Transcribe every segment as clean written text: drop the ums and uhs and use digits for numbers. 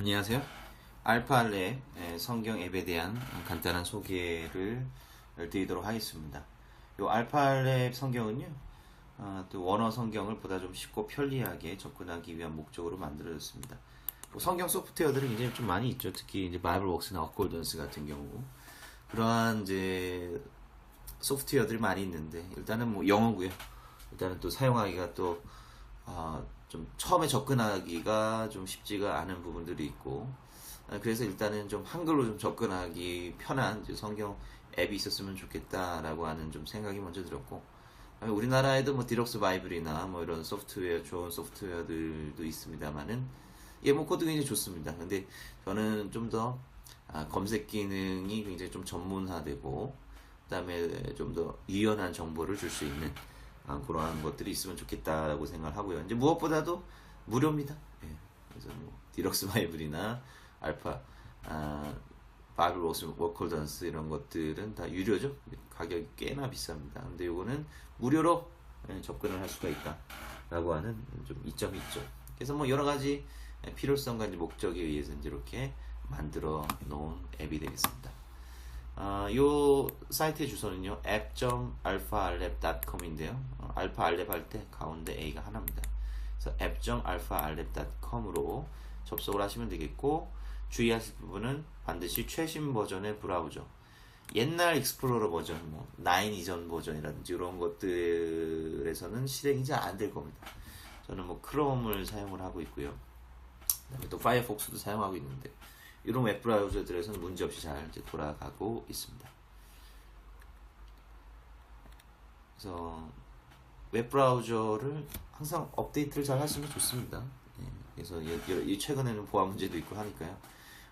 안녕하세요. 알파알레 성경 앱에 대한 간단한 소개를 드리도록 하겠습니다. 이 알파알레 성경은요, 또 원어 성경을 보다 좀 쉽고 편리하게 접근하기 위한 목적으로 만들어졌습니다. 뭐 성경 소프트웨어들이 굉장히 좀 많이 있죠. 특히 이제 바이블웍스나 어콜던스 같은 경우 그러한 이제 소프트웨어들이 많이 있는데 일단은 뭐 영어고요. 일단은 또 사용하기가 또 좀 처음에 접근하기가 좀 쉽지가 않은 부분들이 있고 그래서 일단은 좀 한글로 좀 접근하기 편한 이제 성경 앱이 있었으면 좋겠다라고 하는 좀 생각이 먼저 들었고 우리나라에도 뭐 디럭스 바이블이나 뭐 이런 소프트웨어 좋은 소프트웨어들도 있습니다만은 뭐 그것도 굉장히 좋습니다. 근데 저는 좀 더 검색 기능이 굉장히 좀 전문화되고 그다음에 좀 더 유연한 정보를 줄 수 있는 그러한 것들이 있으면 좋겠다라고 생각을 하고요. 이제 무엇보다도 무료입니다. 예. 그래서 뭐 디럭스 바이블이나 알파, 바이블 워커던스 이런 것들은 다 유료죠. 가격이 꽤나 비쌉니다. 근데 요거는 무료로 접근을 할 수가 있다라고 하는 좀 이점이 있죠. 그래서 뭐 여러 가지 필요성과 이제 목적에 의해서 이제 이렇게 만들어 놓은 앱이 되겠습니다. 요 사이트의 주소는요 app.alphalab.com인데요 알파알렙 할 때 가운데 A가 하나입니다. 그래서 app.alphalab.com으로 접속을 하시면 되겠고 주의하실 부분은 반드시 최신 버전의 브라우저 옛날 익스플로러 버전 뭐 9 이전 버전이라든지 이런 것들에서는 실행이 잘 안 될 겁니다. 저는 뭐 크롬을 사용을 하고 있고요. 그다음에 또 파이어폭스도 사용하고 있는데 이런 웹 브라우저들에서는 문제없이 잘 이제 돌아가고 있습니다. 그래서 웹 브라우저를 항상 업데이트를 잘 하시면 좋습니다. 그래서 최근에는 보안 문제도 있고 하니까요.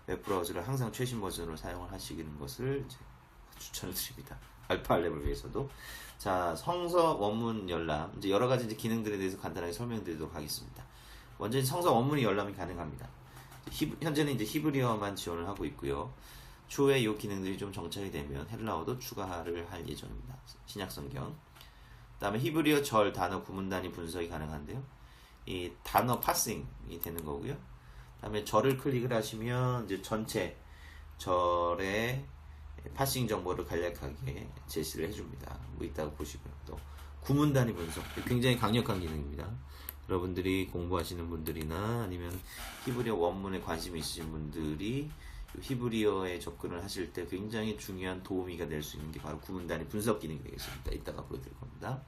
웹 브라우저를 항상 최신 버전으로 사용을 하시는 것을 이제 추천을 드립니다. 알파알렙을 위해서도. 자, 성서 원문 열람. 이제 여러 가지 이제 기능들에 대해서 간단하게 설명드리도록 하겠습니다. 먼저 성서 원문이 열람이 가능합니다. 현재는 이제 히브리어만 지원을 하고 있고요. 추후에 이 기능들이 좀 정착이 되면 헬라어도 추가를 할 예정입니다. 신약성경. 그 다음에 히브리어 절, 단어, 구문 단위 분석이 가능한데요. 이 단어 파싱이 되는 거고요. 그 다음에 절을 클릭을 하시면 이제 전체 절의 파싱 정보를 간략하게 제시를 해줍니다. 뭐 있다고 보시고요. 또 구문 단위 분석. 굉장히 강력한 기능입니다. 여러분들이 공부하시는 분들이나 아니면 히브리어 원문에 관심이 있으신 분들이 히브리어에 접근을 하실 때 굉장히 중요한 도우미가 될 수 있는 게 바로 구문 단위 분석 기능이 되겠습니다. 이따가 보여드릴 겁니다.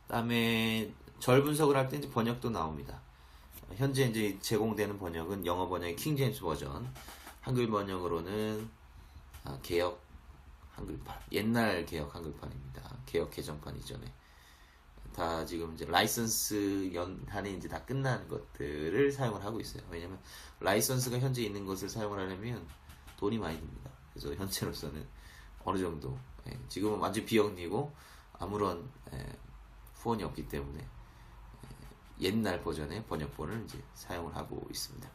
그 다음에 절 분석을 할 때 이제 번역도 나옵니다. 현재 이제 제공되는 번역은 영어 번역의 킹제임스 버전, 한글 번역으로는 개역 한글판, 옛날 개역 한글판입니다. 개역 개정판 이전에. 다 지금 이제 라이선스 연한이 이제 다 끝난 것들을 사용을 하고 있어요. 왜냐면 라이선스가 현재 있는 것을 사용을 하려면 돈이 많이 듭니다. 그래서 현재로서는 어느 정도 지금은 완전 비영리고 아무런 후원이 없기 때문에 옛날 버전의 번역본을 이제 사용을 하고 있습니다.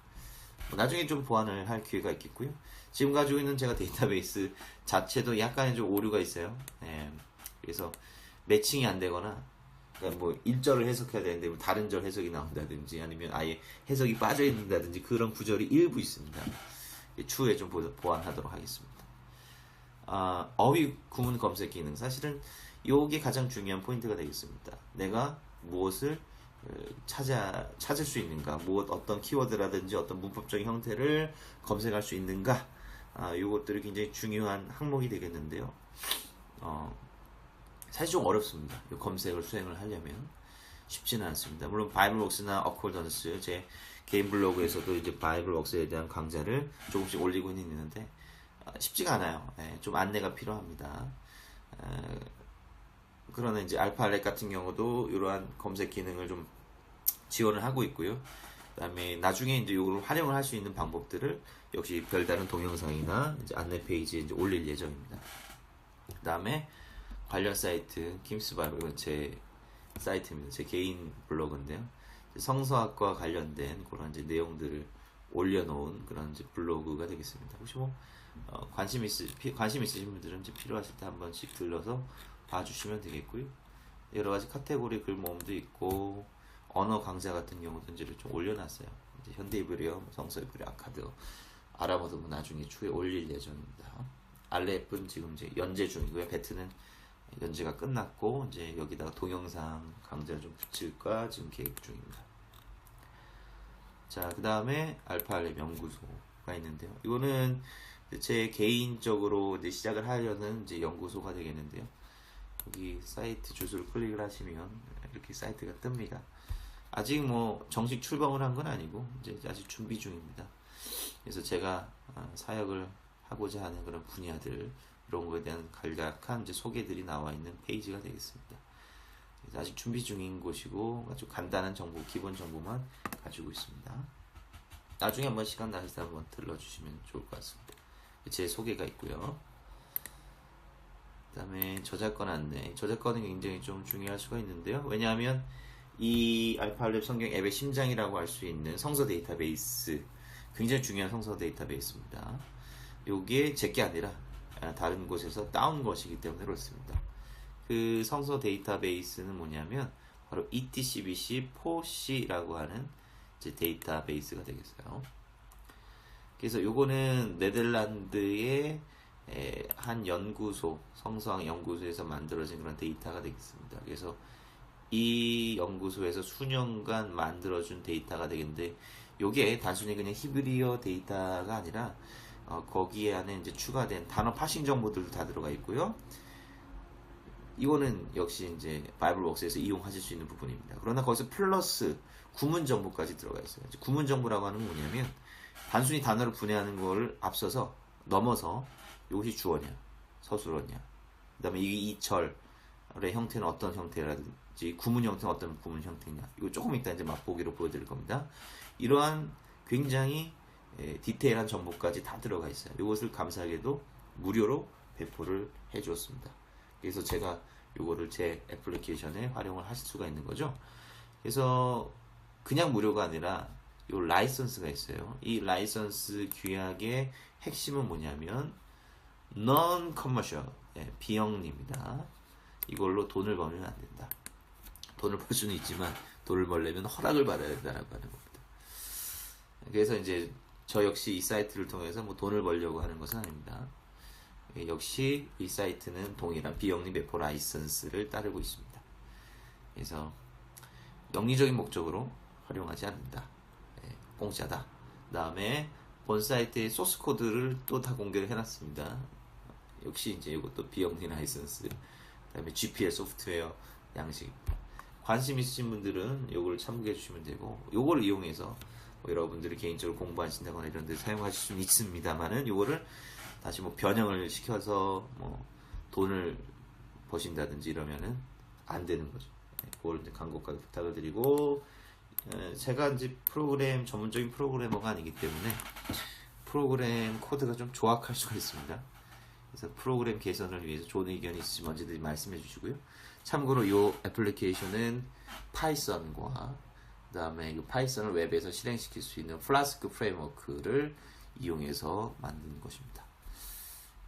나중에 좀 보완을 할 기회가 있겠고요. 지금 가지고 있는 제가 데이터베이스 자체도 약간의 좀 오류가 있어요. 그래서 매칭이 안 되거나 그러니까 뭐 1절을 해석해야 되는데 뭐 다른 절 해석이 나온다든지 아니면 아예 해석이 빠져 있는다든지 그런 구절이 일부 있습니다. 추후에 좀 보완하도록 하겠습니다. 어휘 구문 검색 기능 사실은 이게 가장 중요한 포인트가 되겠습니다. 내가 무엇을 찾을 수 있는가, 어떤 키워드라든지 어떤 문법적인 형태를 검색할 수 있는가, 이것들이 굉장히 중요한 항목이 되겠는데요. 사실 좀 어렵습니다. 이 검색을 수행을 하려면 쉽지는 않습니다. 물론 바이블웍스나 어콜던스 제 개인 블로그에서도 이제 바이블웍스에 대한 강좌를 조금씩 올리고 있는데 쉽지가 않아요. 좀 안내가 필요합니다. 그러나 이제 알파알렙 같은 경우도 이러한 검색 기능을 좀 지원을 하고 있고요. 그다음에 나중에 이제 이걸 활용을 할 수 있는 방법들을 역시 별다른 동영상이나 이제 안내 페이지에 이제 올릴 예정입니다. 그다음에 관련 사이트 김스바이블 제 사이트입니다. 제 개인 블로그인데요. 성서학과 관련된 그런 이제 내용들을 올려놓은 그런 이제 블로그가 되겠습니다. 혹시 뭐 관심 있으신 분들은 이제 필요하실 때 한 번씩 들러서 봐주시면 되겠고요. 여러 가지 카테고리 글 모음도 있고 언어 강좌 같은 경우도 이제 좀 올려놨어요. 이제 현대이브리어, 성서이브리어 아카드 아람어도 뭐 나중에 추후에 올릴 예정입니다. 알렙은 지금 이제 연재 중이고요. 베트는 연재가 끝났고 이제 여기다가 동영상 강좌를 좀 붙일까 지금 계획 중입니다. 자, 그 다음에 알파 알렙 연구소가 있는데요. 이거는 제 개인적으로 이제 시작을 하려는 이제 연구소가 되겠는데요. 여기 사이트 주소를 클릭을 하시면 이렇게 사이트가 뜹니다. 아직 뭐 정식 출범을 한 건 아니고 이제 아직 준비 중입니다. 그래서 제가 사역을 하고자 하는 그런 분야들 이런 거에 대한 간략한 이제 소개들이 나와 있는 페이지가 되겠습니다. 그래서 아직 준비 중인 곳이고 아주 간단한 정보, 기본 정보만 가지고 있습니다. 나중에 한번 시간 나실 때 한번 들러주시면 좋을 것 같습니다. 제 소개가 있고요. 그 다음에 저작권 안내. 저작권은 굉장히 좀 중요할 수가 있는데요. 왜냐하면 이 알파알렙 성경 앱의 심장이라고 할 수 있는 성서 데이터베이스, 굉장히 중요한 성서 데이터베이스입니다. 요게 제게 아니라 다른 곳에서 따온 것이기 때문에 그렇습니다. 그 성서 데이터베이스는 뭐냐면 바로 ETCBC4C라고 하는 이제 데이터베이스가 되겠어요. 그래서 요거는 네덜란드의 한 연구소, 성서학 연구소에서 만들어진 그런 데이터가 되겠습니다. 그래서 이 연구소에서 수년간 만들어준 데이터가 되겠는데, 요게 단순히 그냥 히브리어 데이터가 아니라 거기에 안에 이제 추가된 단어 파싱 정보들도 다 들어가 있고요. 이거는 역시 이제 바이블웍스에서 이용하실 수 있는 부분입니다. 그러나 거기서 플러스 구문 정보까지 들어가 있어요. 구문 정보라고 하는 건 뭐냐면 단순히 단어를 분해하는 걸 앞서서 넘어서 이것이 주어냐, 서술어냐, 그 다음에 이 절의 형태는 어떤 형태라든지 구문 형태는 어떤 구문 형태냐, 이거 조금 이따 이제 맛보기로 보여드릴 겁니다. 이러한 굉장히 디테일한 정보까지 다 들어가 있어요. 이것을 감사하게도 무료로 배포를 해주었습니다. 그래서 제가 이거를 제 애플리케이션에 활용을 하실 수가 있는 거죠. 그래서 그냥 무료가 아니라 이 라이선스가 있어요. 이 라이선스 규약의 핵심은 뭐냐면 non-commercial, 비영리입니다. 이걸로 돈을 벌면 안 된다. 돈을 벌 수는 있지만 돈을 벌려면 허락을 받아야 된다라고 하는 겁니다. 그래서 이제 저 역시 이 사이트를 통해서 뭐 돈을 벌려고 하는 것은 아닙니다. 역시 이 사이트는 동일한 비영리 배포 라이선스를 따르고 있습니다. 그래서 영리적인 목적으로 활용하지 않는다. 공짜다. 그 다음에 본 사이트의 소스 코드를 또 다 공개를 해놨습니다. 역시 이제 이것도 비영리 라이선스. 그 다음에 GPS 소프트웨어 양식. 관심 있으신 분들은 이걸 참고해 주시면 되고, 이걸 이용해서 뭐 여러분들이 개인적으로 공부하신다거나 이런 데 사용하실 수는 있습니다만은 이거를 다시 뭐 변형을 시켜서 뭐 돈을 버신다든지 이러면은 안 되는 거죠. 그걸 이제 간곡하게 부탁을 드리고, 제가 이제 프로그램 전문적인 프로그래머가 아니기 때문에 프로그램 코드가 좀 조악할 수가 있습니다. 그래서 프로그램 개선을 위해서 좋은 의견이 있으시면 언제든지 말씀해 주시고요. 참고로 이 애플리케이션은 파이썬과 그 다음에 이 파이썬을 웹에서 실행시킬 수 있는 플라스크 프레임워크를 이용해서 만든 것입니다.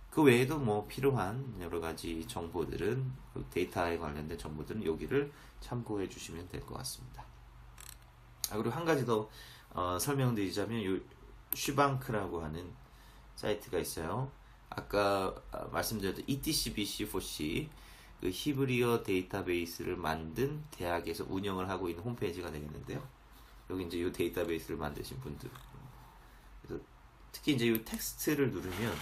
그 외에도 뭐 필요한 여러 가지 정보들은, 데이터에 관련된 정보들은 여기를 참고해 주시면 될 것 같습니다. 그리고 한 가지 더 설명드리자면 이 슈방크라고 하는 사이트가 있어요. 아까 말씀드렸던 ETCBC4C, 그 히브리어 데이터베이스를 만든 대학에서 운영을 하고 있는 홈페이지가 되겠는데요. 여기 이제 이 데이터베이스를 만드신 분들, 그래서 특히 이제 이 텍스트를 누르면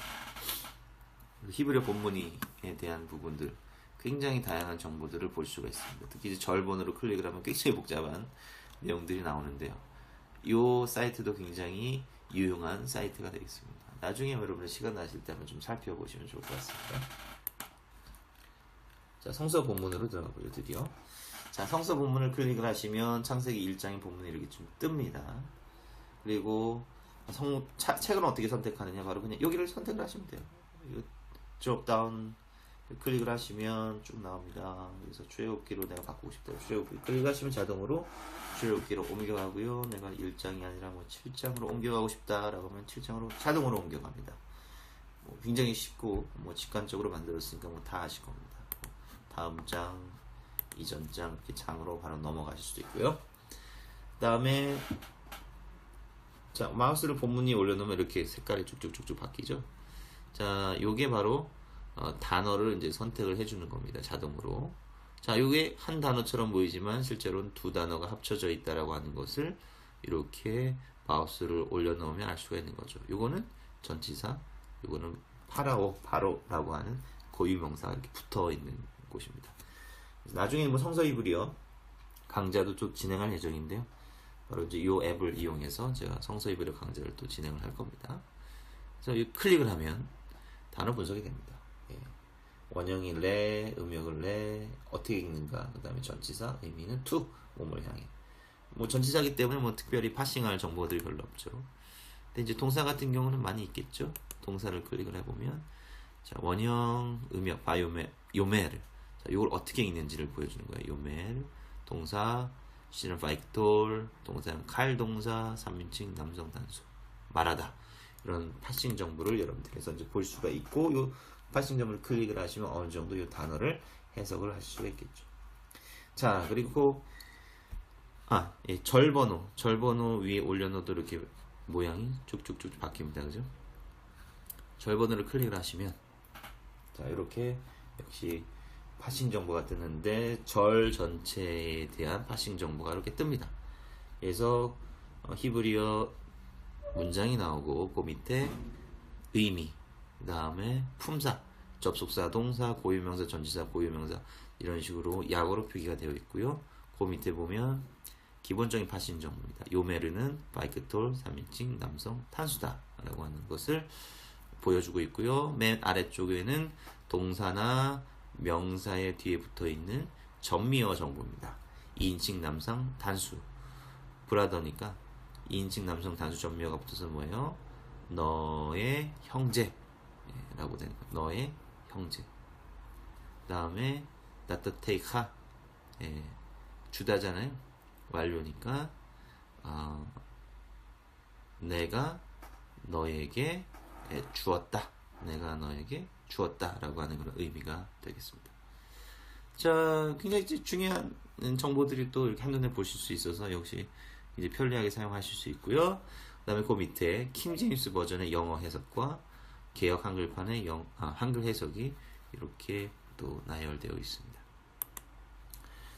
히브리어 본문에 대한 부분들, 굉장히 다양한 정보들을 볼 수가 있습니다. 특히 이제 절본으로 클릭을 하면 굉장히 복잡한 내용들이 나오는데요. 이 사이트도 굉장히 유용한 사이트가 되겠습니다. 나중에 여러분 시간 나실 때 한번 좀 살펴보시면 좋을 것 같습니다. 자, 성서 본문으로 들어가고요, 드디어. 자, 성서 본문을 클릭을 하시면 창세기 1장의 본문이 이렇게 좀 뜹니다. 그리고 책은 어떻게 선택하느냐, 바로 그냥 여기를 선택을 하시면 돼요. 이거 드롭다운 클릭을 하시면 쭉 나옵니다. 그래서 출애굽기로 내가 바꾸고 싶다. 출애굽기 클릭하시면 자동으로 출애굽기로 옮겨가고요. 내가 1장이 아니라 뭐 7장으로 옮겨가고 싶다라고 하면 7장으로 자동으로 옮겨갑니다. 뭐 굉장히 쉽고 뭐 직관적으로 만들었으니까 뭐 다 아실 겁니다. 다음 장, 이전 장 이렇게 장으로 바로 넘어가실 수도 있고요. 그 다음에 자, 마우스를 본문 위에 올려놓으면 이렇게 색깔이 쭉쭉쭉쭉 바뀌죠. 자, 요게 바로 단어를 이제 선택을 해주는 겁니다. 자동으로. 자, 요게 한 단어처럼 보이지만 실제로는 두 단어가 합쳐져 있다라고 하는 것을 이렇게 마우스를 올려놓으면 알 수가 있는 거죠. 요거는 전치사, 요거는 바로라고 하는 고유명사가 이렇게 붙어 있는 곳입니다. 나중에 뭐 성서 이불이요 강좌도 좀 진행할 예정인데요. 바로 이제 이 앱을 이용해서 제가 성서 이불의 강좌를 또 진행을 할 겁니다. 그래서 이 클릭을 하면 단어 분석이 됩니다. 예. 원형이 레, 음역을 레, 어떻게 읽는가, 그 다음에 전치사, 의미는 to, 몸을 향해. 뭐 전치사기 때문에 뭐 특별히 파싱할 정보들이 별로 없죠. 근데 이제 동사 같은 경우는 많이 있겠죠. 동사를 클릭을 해보면 자, 원형, 음역, 요메르. 자, 이걸 어떻게 읽는지를 보여주는 거예요. 요메르, 동사, 시는 파이크톨, 동사는 칼 동사, 3인칭 남성 단수, 말하다. 이런 파싱 정보를 여러분들께서 이제 볼 수가 있고, 요 파싱 정보를 클릭을 하시면 어느 정도 이 단어를 해석을 하실 수가 있겠죠. 자, 그리고 예, 절번호 위에 올려놓도 이렇게 모양이 쭉쭉쭉 바뀝니다. 그죠? 절번호를 클릭을 하시면 자, 이렇게 역시 파싱 정보가 뜨는데 절 전체에 대한 파싱 정보가 이렇게 뜹니다. 그래서 히브리어 문장이 나오고 그 밑에 의미, 그 다음에 품사, 접속사, 동사, 고유명사, 전치사, 고유명사 이런 식으로 약어로 표기가 되어 있고요. 그 밑에 보면 기본적인 파싱 정보입니다. 요메르는 바이크톨, 3인칭 남성 탄수다 라고 하는 것을 보여주고 있고요. 맨 아래쪽에는 동사나 명사의 뒤에 붙어있는 전미어 정보입니다. 2인칭 남성 단수 브라더니까 2인칭 남성 단수 전미어가 붙어서 뭐예요? 너의 형제 라고 되는 거예요. 너의 형제. 그 다음에 나트테이카 주다잖아요. 완료니까 내가 너에게 주었다. 내가 너에게 주었다 라고 하는 그런 의미가 되겠습니다. 자, 굉장히 중요한 정보들이 또 이렇게 한눈에 보실 수 있어서 역시 이제 편리하게 사용하실 수 있고요. 그 다음에 그 밑에 킹제임스 버전의 영어 해석과 개역 한글판의 한글 해석이 이렇게 또 나열되어 있습니다.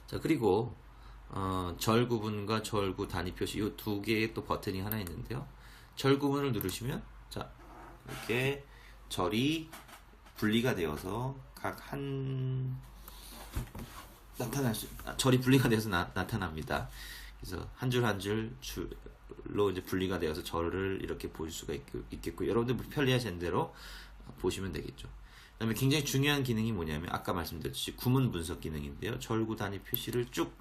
자, 그리고 절 구분과 절구 단위 표시 이 두 개의 또 버튼이 하나 있는데요. 절 구분을 누르시면 자, 이렇게 절이 분리가 되어서 각 한 절이 분리가 되어서 나타납니다. 그래서 한 줄 한 줄로 이제 분리가 되어서 절을 이렇게 볼 수가 있겠고 여러분들 편리하신 대로 보시면 되겠죠. 그다음에 굉장히 중요한 기능이 뭐냐면 아까 말씀드렸듯이 구문 분석 기능인데요. 절구 단위 표시를 쭉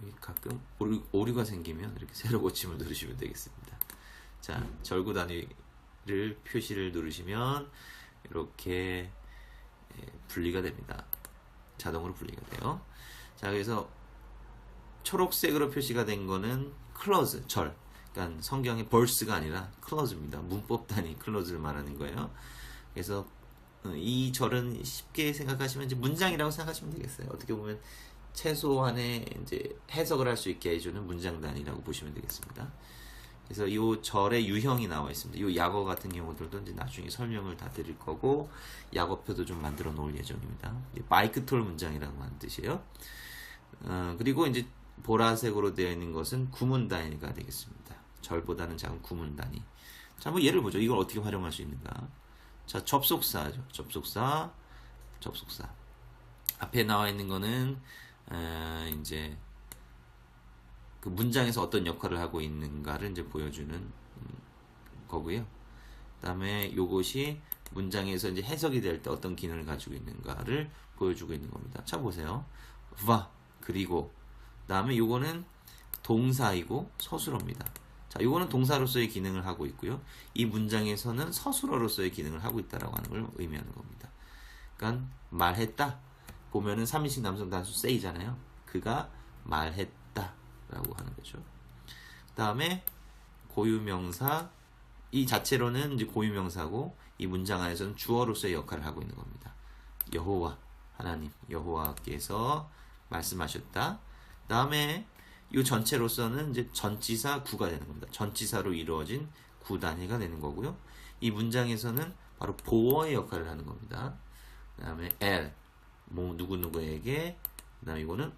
여기 가끔 오류가 생기면 이렇게 세로 고침을 누르시면 되겠습니다. 자, 절구 단위를 표시를 누르시면 이렇게 분리가 됩니다. 자동으로 분리가 돼요. 자, 그래서 초록색으로 표시가 된 거는 클로즈, 절. 그러니까 성경의 벌스가 아니라 클로즈입니다. 문법 단위 클로즈를 말하는 거예요. 그래서 이 절은 쉽게 생각하시면 이제 문장이라고 생각하시면 되겠어요. 어떻게 보면 최소한의 이제 해석을 할 수 있게 해주는 문장 단위라고 보시면 되겠습니다. 그래서 이 절의 유형이 나와 있습니다. 이 약어 같은 경우들도 이제 나중에 설명을 다 드릴 거고 약어표도 좀 만들어 놓을 예정입니다. 마이크톨 문장이라고 하는 뜻이에요. 그리고 이제 보라색으로 되어 있는 것은 구문 단위가 되겠습니다. 절보다는 작은 구문 단위. 자, 뭐 예를 보죠. 이걸 어떻게 활용할 수 있는가? 자, 접속사죠. 접속사. 앞에 나와 있는 거는 이제 그 문장에서 어떤 역할을 하고 있는가를 이제 보여주는 거고요. 그 다음에 요것이 문장에서 이제 해석이 될 때 어떤 기능을 가지고 있는가를 보여주고 있는 겁니다. 자, 보세요. 와, 그리고 그 다음에 요거는 동사이고 서술어입니다. 자, 요거는 동사로서의 기능을 하고 있고요. 이 문장에서는 서술어로서의 기능을 하고 있다라고 하는 걸 의미하는 겁니다. 그러니까 말했다 보면은 3인칭 남성 단수 say잖아요. 그가 말했다 라고 하는 거죠. 그 다음에 고유명사 이 자체로는 이제 고유명사고 이 문장 안에서는 주어로서의 역할을 하고 있는 겁니다. 여호와 하나님 여호와께서 말씀하셨다. 그 다음에 이 전체로서는 이제 전치사 구가 되는 겁니다. 전치사로 이루어진 구 단위가 되는 거고요. 이 문장에서는 바로 보어의 역할을 하는 겁니다. 그 다음에 엘, 누구누구에게, 그 다음에 이거는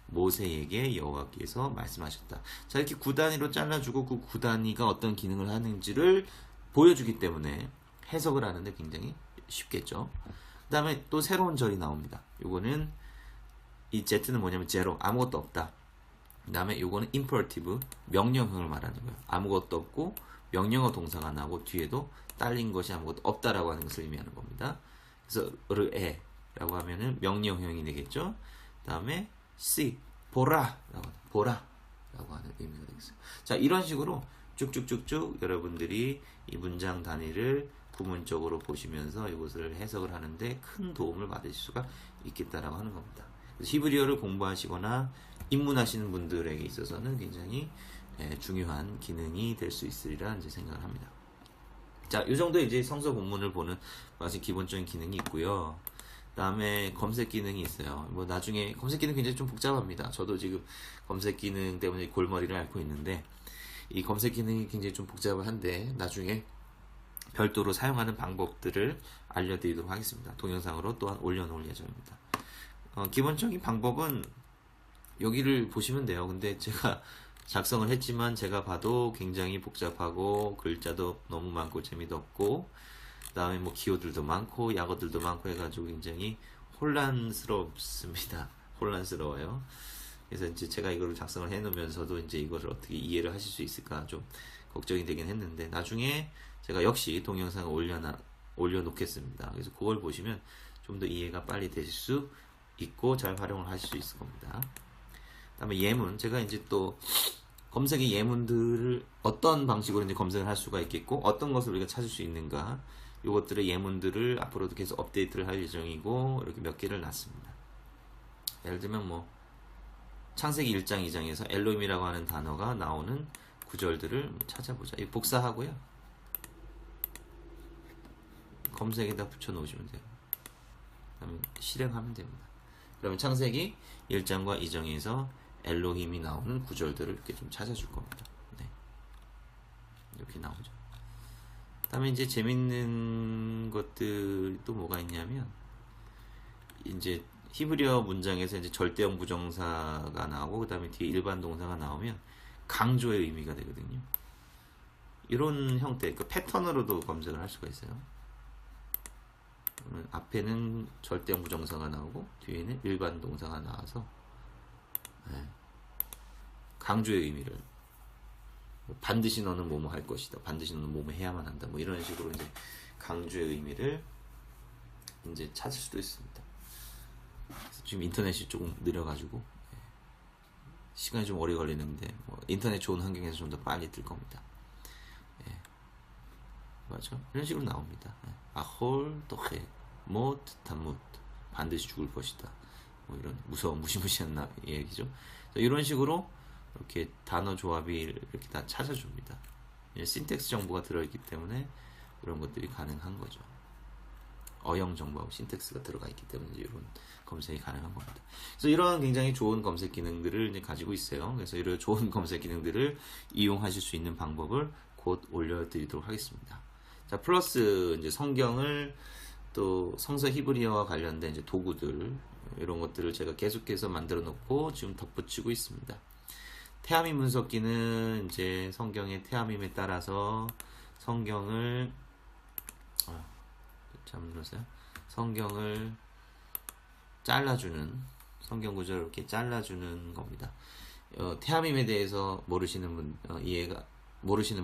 모세에게 여호와께서 말씀하셨다. 자, 이렇게 구 단위로 잘라주고 그 구 단위가 어떤 기능을 하는지를 보여주기 때문에 해석을 하는데 굉장히 쉽겠죠. 그 다음에 또 새로운 절이 나옵니다. 요거는 이 Z는 뭐냐면 제로, 아무것도 없다. 그 다음에 요거는 imperative, 명령형을 말하는 거예요. 아무것도 없고 명령어 동사가 나오고 뒤에도 딸린 것이 아무것도 없다라고 하는 것을 의미하는 겁니다. 그래서 르에 라고 하면은 명령형이 되겠죠. 그 다음에 see, 보라 라고 하는 의미가 되겠어요. 자, 이런 식으로 쭉쭉쭉쭉 여러분들이 이 문장 단위를 구문적으로 보시면서 이것을 해석을 하는데 큰 도움을 받으실 수가 있겠다라고 하는 겁니다. 그래서 히브리어를 공부하시거나 입문하시는 분들에게 있어서는 굉장히 중요한 기능이 될 수 있으리라 이제 생각을 합니다. 자, 이 정도 이제 성서 본문을 보는 아주 기본적인 기능이 있고요. 다음에 검색 기능이 있어요. 뭐 나중에 검색 기능 굉장히 좀 복잡합니다. 저도 지금 검색 기능 때문에 골머리를 앓고 있는데 이 검색 기능이 굉장히 좀 복잡한데 나중에 별도로 사용하는 방법들을 알려드리도록 하겠습니다. 동영상으로 또한 올려놓을 예정입니다. 기본적인 방법은 여기를 보시면 돼요. 근데 제가 작성을 했지만 제가 봐도 굉장히 복잡하고 글자도 너무 많고 재미도 없고 그 다음에 뭐 기호들도 많고 약어들도 많고 해가지고 굉장히 혼란스럽습니다. 혼란스러워요. 그래서 이제 제가 이거를 작성을 해놓으면서도 이제 이거를 어떻게 이해를 하실 수 있을까 좀 걱정이 되긴 했는데 나중에 제가 역시 동영상을 올려놓겠습니다. 그래서 그걸 보시면 좀 더 이해가 빨리 되실 수 있고 잘 활용을 하실 수 있을 겁니다. 그 다음에 예문, 제가 이제 또 검색의 예문들을 어떤 방식으로 이제 검색을 할 수가 있겠고 어떤 것을 우리가 찾을 수 있는가 이것들의 예문들을 앞으로도 계속 업데이트를 할 예정이고 이렇게 몇 개를 놨습니다. 예를 들면 뭐 창세기 1장 2장에서 엘로힘이라고 하는 단어가 나오는 구절들을 찾아보자. 이거 복사하고요 검색에다 붙여 놓으시면 돼요. 그다음에 실행하면 됩니다. 그러면 창세기 1장과 2장에서 엘로힘이 나오는 구절들을 이렇게 좀 찾아줄 겁니다. 네. 이렇게 나오죠. 그 다음에 이제 재밌는 것들이 또 뭐가 있냐면, 이제 히브리어 문장에서 이제 절대형 부정사가 나오고, 그 다음에 뒤에 일반 동사가 나오면 강조의 의미가 되거든요. 이런 형태, 그 패턴으로도 검색을 할 수가 있어요. 앞에는 절대형 부정사가 나오고 뒤에는 일반 동사가 나와서 강조의 의미를 반드시 너는 뭐뭐 할 것이다, 반드시 너는 뭐뭐 해야만 한다, 뭐 이런 식으로 이제 강조의 의미를 이제 찾을 수도 있습니다. 그래서 지금 인터넷이 조금 느려가지고 시간이 좀 오래 걸리는데 뭐 인터넷 좋은 환경에서 좀 더 빨리 뜰 겁니다. 맞죠? 이런 식으로 나옵니다. 아홀 또해 못 타뭇 반드시 죽을 것이다. 뭐 이런 무서운 무시무시한 얘기죠. 이런 식으로 이렇게 단어 조합이 이렇게 다 찾아줍니다. 신텍스 정보가 들어있기 때문에 이런 것들이 가능한 거죠. 어형 정보하고 신텍스가 들어가 있기 때문에 이런 검색이 가능한 겁니다. 그래서 이런 굉장히 좋은 검색 기능들을 이제 가지고 있어요. 그래서 이런 좋은 검색 기능들을 이용하실 수 있는 방법을 곧 올려드리도록 하겠습니다. 자, 플러스 이제 성경을 또 성서 히브리어와 관련된 이제 도구들 이런 것들을 제가 계속해서 만들어 놓고 지금 덧붙이고 있습니다. 태아민 분석기는 이제 성경의 태아밈에 따라서 성경을 잘못 눌렀어요. 성경을 잘라주는 성경 구절을 이렇게 잘라주는 겁니다. 태아밈에 대해서 모르시는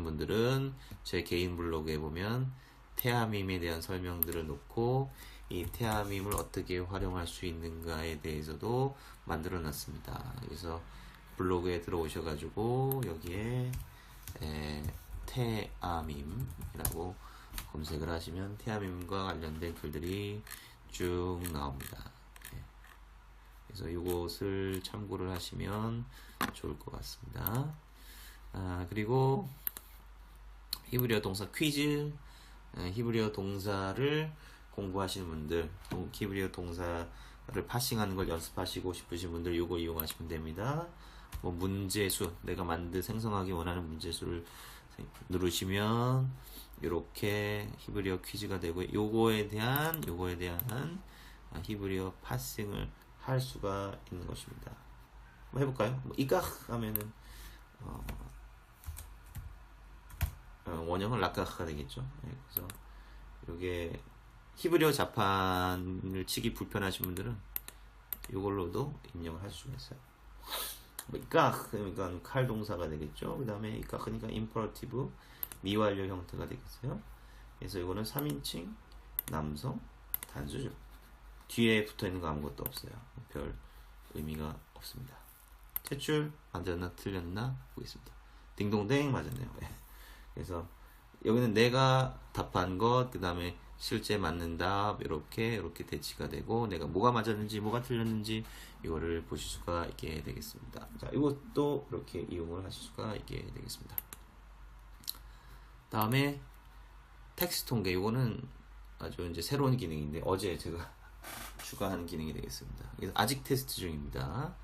분들은 제 개인 블로그에 보면 태아밈에 대한 설명들을 놓고 이 태아밈을 어떻게 활용할 수 있는가에 대해서도 만들어 놨습니다. 그래서 블로그에 들어오셔가지고 여기에 태아밈이라고 검색을 하시면 태아밈과 관련된 글들이 쭉 나옵니다. 그래서 이것을 참고를 하시면 좋을 것 같습니다. 그리고 히브리어 동사 퀴즈, 히브리어 동사를 공부하시는 분들, 히브리어 동사를 파싱하는 걸 연습하시고 싶으신 분들 이거 이용하시면 됩니다. 뭐 문제수, 내가 생성하기 원하는 문제수를 누르시면 이렇게 히브리어 퀴즈가 되고, 요거에 대한 히브리어 파싱을 할 수가 있는 것입니다. 한번 해볼까요? 뭐 이깍 하면은 원형은 락가가 되겠죠. 그래서 이게 히브리어 자판을 치기 불편하신 분들은 이걸로도 입력을 할 수가 있어요. 뭐 이깍 그러니까 칼 동사가 되겠죠. 그 다음에 이깍 그러니까 임퍼러티브 미완료 형태가 되겠어요. 그래서 이거는 3인칭 남성 단수죠. 뒤에 붙어있는 거 아무것도 없어요. 별 의미가 없습니다. 제출 맞았나 틀렸나 보겠습니다. 딩동댕 맞았네요. 그래서 여기는 내가 답한 것, 그 다음에 실제 맞는 답 이렇게 대치가 되고, 내가 뭐가 맞았는지 뭐가 틀렸는지 이거를 보실 수가 있게 되겠습니다. 자, 이것도 이렇게 이용을 하실 수가 있게 되겠습니다. 다음에 텍스트 통계, 이거는 아주 이제 새로운 기능인데 어제 제가 추가한 기능이 되겠습니다. 그래서 아직 테스트 중입니다.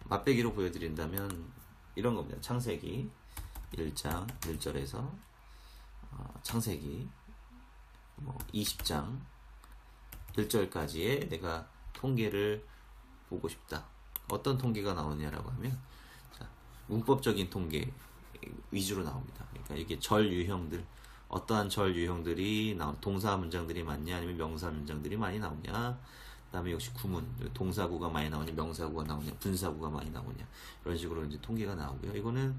맛배기로 보여드린다면 이런 겁니다. 창세기 1장 1절에서 창세기 20장 1절까지의 내가 통계를 보고 싶다. 어떤 통계가 나오냐라고 하면, 자, 문법적인 통계 위주로 나옵니다. 그러니까 이게 절 유형들, 어떠한 절 유형들이 동사 문장들이 많냐, 아니면 명사 문장들이 많이 나오냐, 그 다음에 역시 구문, 동사구가 많이 나오냐, 명사구가 나오냐, 분사구가 많이 나오냐, 이런 식으로 이제 통계가 나오고요. 이거는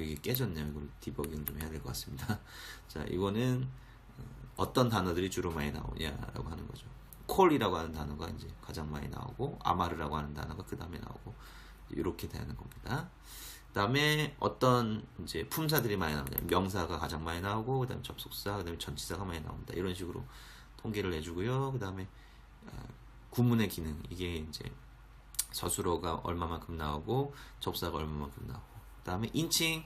이게 깨졌네요. 이걸 디버깅 좀 해야 될 것 같습니다. 자, 이거는 어떤 단어들이 주로 많이 나오냐라고 하는 거죠. 콜이라고 하는 단어가 이제 가장 많이 나오고, 아마르라고 하는 단어가 그 다음에 나오고, 이렇게 되는 겁니다. 그 다음에 어떤 이제 품사들이 많이 나오냐, 명사가 가장 많이 나오고, 그 다음에 접속사, 그 다음에 전치사가 많이 나온다. 이런 식으로 통계를 해주고요. 그 다음에 구문의 기능, 이게 이제 서술어가 얼마만큼 나오고, 접사가 얼마만큼 나오고, 그 다음에 인칭,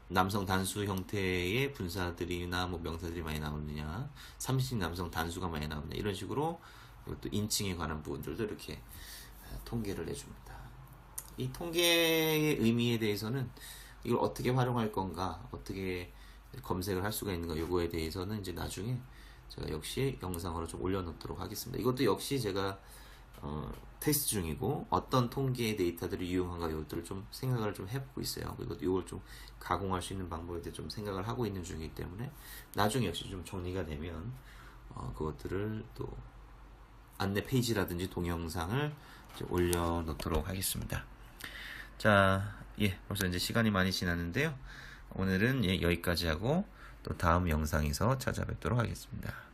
남성 단수 형태의 분사들이나 뭐 명사들이 많이 나오느냐, 3인칭 남성 단수가 많이 나오느냐, 이런 식으로 또 인칭에 관한 부분들도 이렇게 통계를 해줍니다. 이 통계의 의미에 대해서는 이걸 어떻게 활용할 건가, 어떻게 검색을 할 수가 있는가, 요거에 대해서는 이제 나중에 제가 역시 영상으로 좀 올려놓도록 하겠습니다. 이것도 역시 제가 테스트 중이고, 어떤 통계 데이터들을 이용한가, 이것들을 좀 생각을 좀 해보고 있어요. 그리고 이걸 좀 가공할 수 있는 방법에 대해 좀 생각을 하고 있는 중이기 때문에, 나중에 역시 좀 정리가 되면 그것들을 또 안내 페이지라든지 동영상을 올려놓도록 하겠습니다. 자, 벌써 이제 시간이 많이 지났는데요. 오늘은 여기까지 하고 또 다음 영상에서 찾아뵙도록 하겠습니다.